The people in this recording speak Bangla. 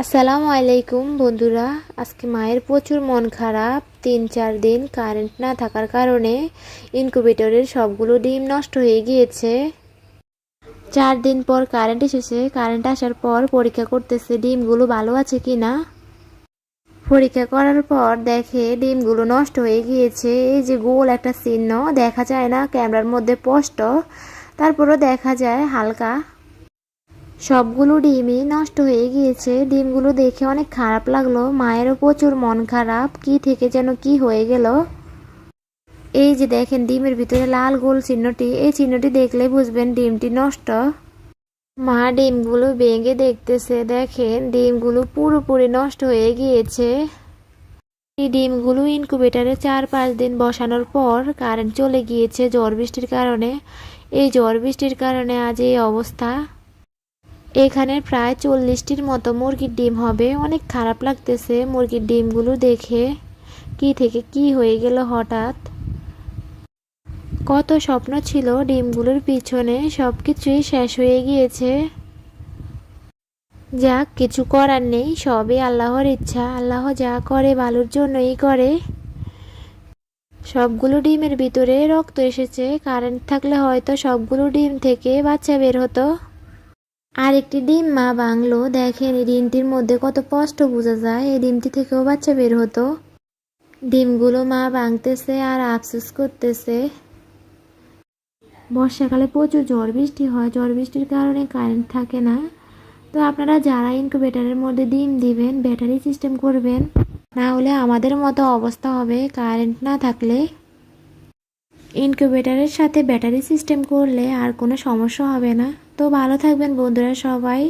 আসসালামু আলাইকুম বন্ধুরা। আজকে মায়ের প্রচুর মন খারাপ। ৩-৪ দিন কারেন্ট না থাকার কারণে ইনকিউবেটরের সবগুলো ডিম নষ্ট হয়ে গিয়েছে। ৪ দিন পর কারেন্ট এসেছে। কারেন্ট আসার পর পরীক্ষা করতেছে ডিমগুলো ভালো আছে কিনা। পরীক্ষা করার পর দেখে ডিমগুলো নষ্ট হয়ে গিয়েছে। এই যে গোল একটা চিহ্ন দেখা যায় না ক্যামেরার মধ্যে স্পষ্ট, তারপরও দেখা যায় হালকা। সবগুলো ডিমই নষ্ট হয়ে গিয়েছে। ডিমগুলো দেখে অনেক খারাপ লাগলো। মায়েরও প্রচুর মন খারাপ, কি থেকে যেন কি হয়ে গেল। এই যে দেখেন ডিমের ভিতরে লাল গোল চিহ্নটি, এই চিহ্নটি দেখলে বুঝবেন ডিমটি নষ্ট। মা ডিমগুলো ভেঙে দেখতেছে, দেখেন ডিমগুলো পুরোপুরি নষ্ট হয়ে গিয়েছে। এই ডিমগুলো ইনকিউবেটরে ৪-৫ দিন বসানোর পর কারেন্ট চলে গিয়েছে ঝড় বৃষ্টির কারণে। এই ঝড় বৃষ্টির কারণে আজ এই অবস্থা। এখানে প্রায় ৪০টির মতো মুরগির ডিম হবে। অনেক খারাপ লাগতেছে মুরগির ডিমগুলো দেখে, কি থেকে কি হয়ে গেল হঠাৎ। কত স্বপ্ন ছিল ডিমগুলোর পিছনে, সবকিছুই শেষ হয়ে গিয়েছে। যাক, কিছু করার নেই, সবই আল্লাহর ইচ্ছা। আল্লাহ যা করে ভালোর জন্যই করে। সবগুলো ডিমের ভিতরে রক্ত এসেছে। কারেন্ট থাকলে হয়তো সবগুলো ডিম থেকে বাচ্চা বের হতো। আরেকটি ডিম মা ভাঙলো, দেখেন এই ডিমটির মধ্যে কত স্পষ্ট বোঝা যায় এই ডিমটি থেকেও বাচ্চা বের হতো। ডিমগুলো মা ভাঙতেছে আর আফসোস করতেছে। বর্ষাকালে প্রচুর ঝড় বৃষ্টি হয়, ঝড় বৃষ্টির কারণে কারেন্ট থাকে না। তো আপনারা যারা ইনকিউবেটরের মধ্যে ডিম দিবেন ব্যাটারি সিস্টেম করবেন, না হলে আমাদের মতো অবস্থা হবে কারেন্ট না থাকলে। ইনকিউবেটরের সাথে ব্যাটারি সিস্টেম করলে আর কোনো সমস্যা হবে না। তো ভালো থাকবেন বন্ধুরা সবাই।